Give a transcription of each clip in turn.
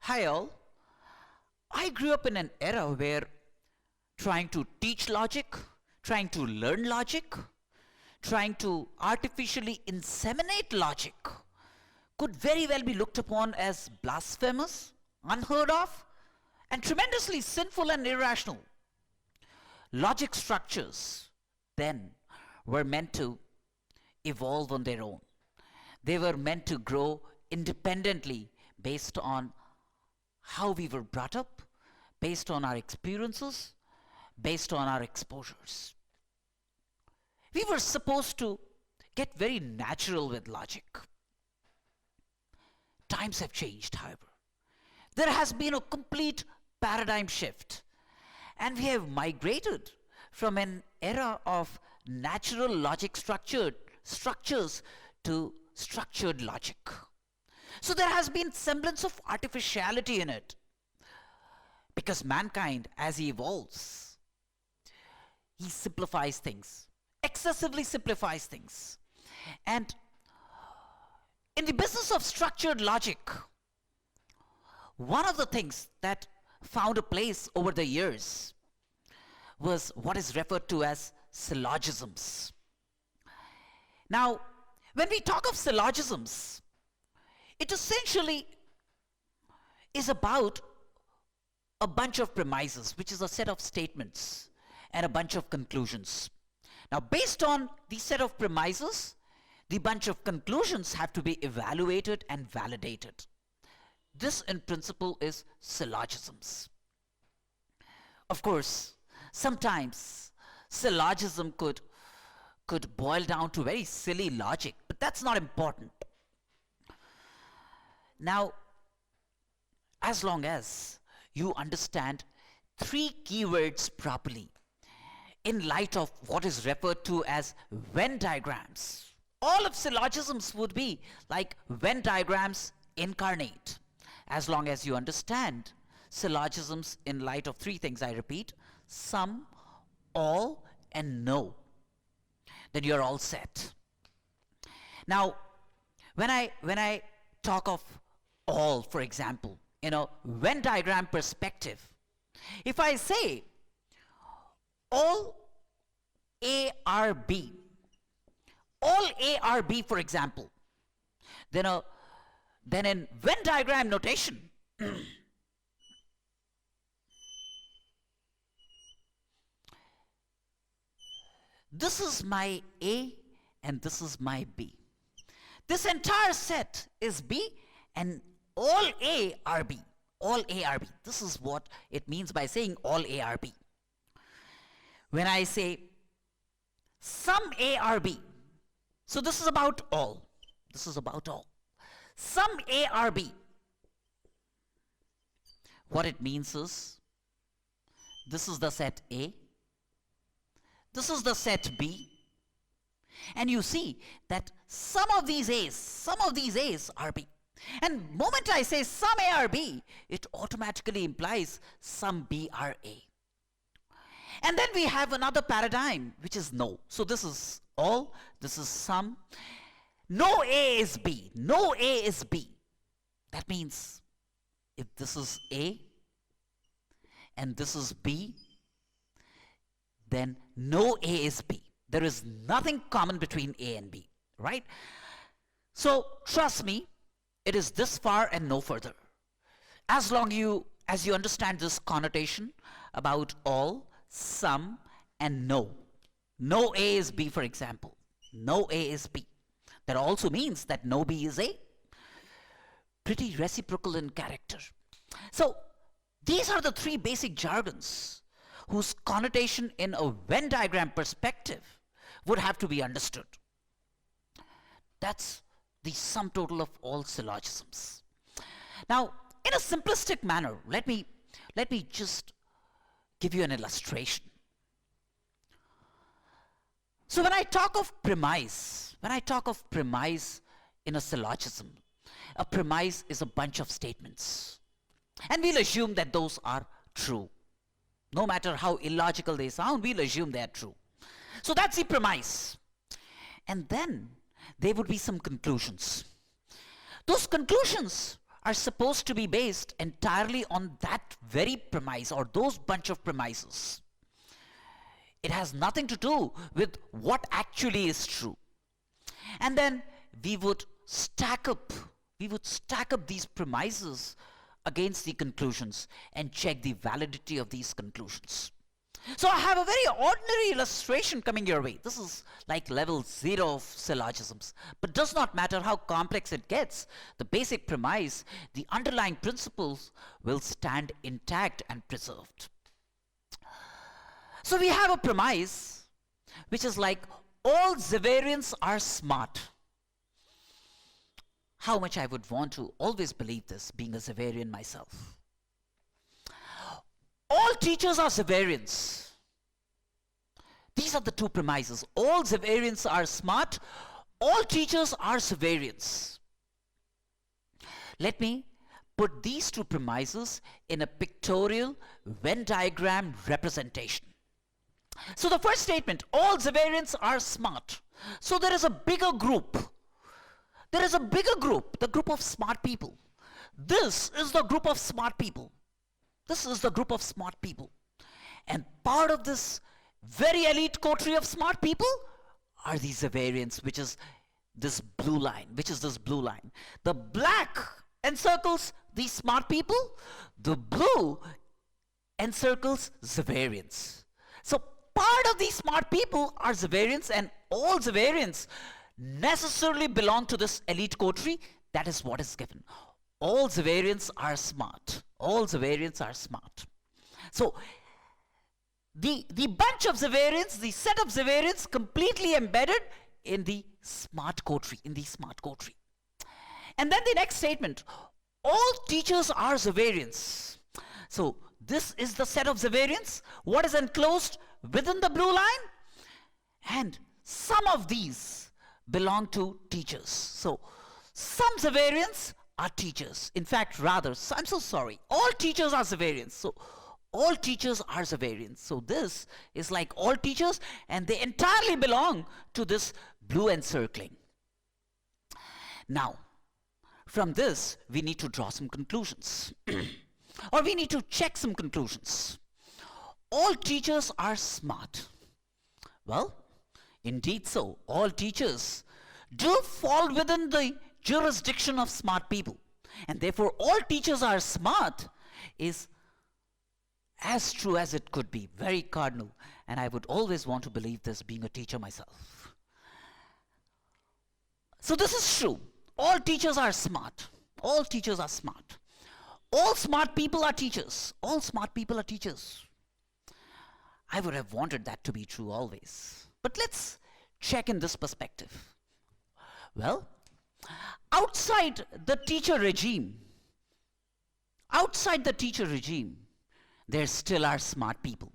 Hi all. I grew up in an era where trying to teach logic, trying to learn logic, trying to artificially inseminate logic could very well be looked upon as blasphemous, unheard of, and tremendously sinful and irrational. Logic structures then were meant to evolve on their own. They were meant to grow independently based on how we were brought up, based on our experiences, based on our exposures. We were supposed to get very natural with logic. Times have changed, however. There has been a complete paradigm shift, and we have migrated from an era of natural logic structures to structured logic. So there has been semblance of artificiality in it, because mankind, as he evolves, he simplifies things, excessively simplifies things. And in the business of structured logic, one of the things that found a place over the years was what is referred to as syllogisms. Now, when we talk of syllogisms, it essentially is about a bunch of premises, which is a set of statements and a bunch of conclusions. Now, based on the set of premises, the bunch of conclusions have to be evaluated and validated. This, in principle, is syllogisms. Of course, sometimes syllogism could boil down to very silly logic, but that's not important. Now, as long as you understand three keywords properly in light of what is referred to as Venn diagrams, all of syllogisms would be like Venn diagrams incarnate. As long as you understand syllogisms in light of three things, I repeat, some, all, and no, then you're all set. Now, when I talk of all, for example, in a Venn diagram perspective, if I say all A are B, all A are B, for example, then in Venn diagram notation, this is my A and this is my B. This entire set is B and all A are B. All A are B. This is what it means by saying all A are B. When I say some A are B, so this is about all. This is about all. Some A are B. What it means is, this is the set A, this is the set B, and you see that some of these A's are B. And moment I say some A are B, it automatically implies some B are A. And then we have another paradigm, which is no. So this is all, this is some. No A is B. No A is B. That means if this is A and this is B, then no A is B. There is nothing common between A and B, right? So trust me, it is this far and no further. As you understand this connotation about all, some, and no. No A is B, for example. No A is B. That also means that no B is A. Pretty reciprocal in character. So these are the three basic jargons whose connotation in a Venn diagram perspective would have to be understood. That's the sum total of all syllogisms. Now, in a simplistic manner, let me just give you an illustration. So when I talk of premise in a syllogism, a premise is a bunch of statements. And we'll assume that those are true. No matter how illogical they sound, we'll assume they're true. So that's the premise. And then there would be some conclusions. Those conclusions are supposed to be based entirely on that very premise or those bunch of premises. It has nothing to do with what actually is true. And then we would stack up these premises against the conclusions and check the validity of these conclusions. So I have a very ordinary illustration coming your way. This is like level 0 of syllogisms, but does not matter how complex it gets. The basic premise, the underlying principles will stand intact and preserved. So we have a premise which is like all Xaverians are smart. How much I would want to always believe this, being a Xaverian myself. All teachers are Xaverians. These are the two premises. All Xaverians are smart. All teachers are Xaverians. Let me put these two premises in a pictorial Venn diagram representation. So the first statement, all Xaverians are smart. So there is a bigger group. There is a bigger group, the group of smart people. This is the group of smart people. This is the group of smart people. And part of this very elite coterie of smart people are these Xaverians, which is this blue line, The black encircles these smart people. The blue encircles Xaverians. So part of these smart people are Xaverians, and all Xaverians necessarily belong to this elite coterie. That is what is given. All Xaverians are smart. All Xaverians are smart. So the bunch of Xaverians, the set of Xaverians completely embedded in the smart coterie, And then the next statement, all teachers are Xaverians. So this is the set of Xaverians, what is enclosed within the blue line, and some of these belong to teachers. So some Xaverians are teachers. In fact, rather, I'm so sorry, all teachers are Xaverians. So all teachers are Xaverians. So this is like all teachers, and they entirely belong to this blue encircling. Now, from this, we need to draw some conclusions. Or we need to check some conclusions. All teachers are smart. Well, indeed so. All teachers do fall within the jurisdiction of smart people. And therefore, all teachers are smart is as true as it could be, very cardinal. And I would always want to believe this, being a teacher myself. So this is true. All teachers are smart. All teachers are smart. All smart people are teachers. All smart people are teachers. I would have wanted that to be true always. But let's check in this perspective. Well, outside the teacher regime, there still are smart people.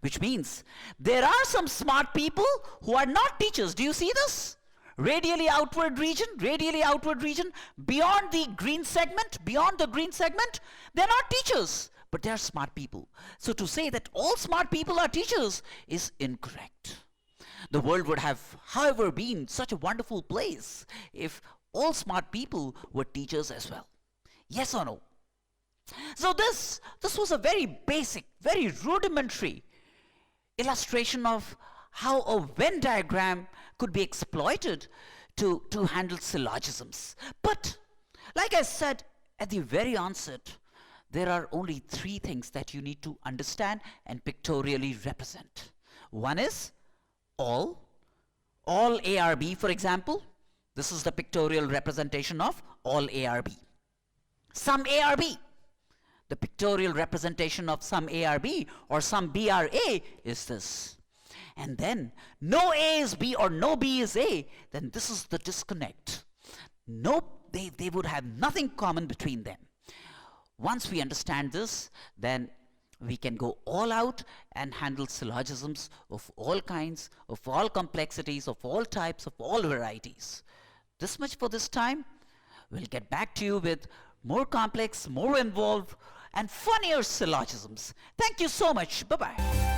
Which means there are some smart people who are not teachers. Do you see this? Radially outward region, beyond the green segment, they're not teachers, but they're smart people. So to say that all smart people are teachers is incorrect. The world would have, however, been such a wonderful place if all smart people were teachers as well. Yes or no? So this was a very basic, very rudimentary illustration of how a Venn diagram could be exploited to handle syllogisms. But like I said at the very onset, there are only 3 things that you need to understand and pictorially represent. One is all ARB, for example. This is the pictorial representation of all ARB. Some ARB. The pictorial representation of some ARB or some BRA is this. And then no A is B or no B is A, then this is the disconnect. They would have nothing common between them. Once we understand this, then we can go all out and handle syllogisms of all kinds, of all complexities, of all types, of all varieties. This much for this time. We'll get back to you with more complex, more involved, and funnier syllogisms. Thank you so much. Bye-bye.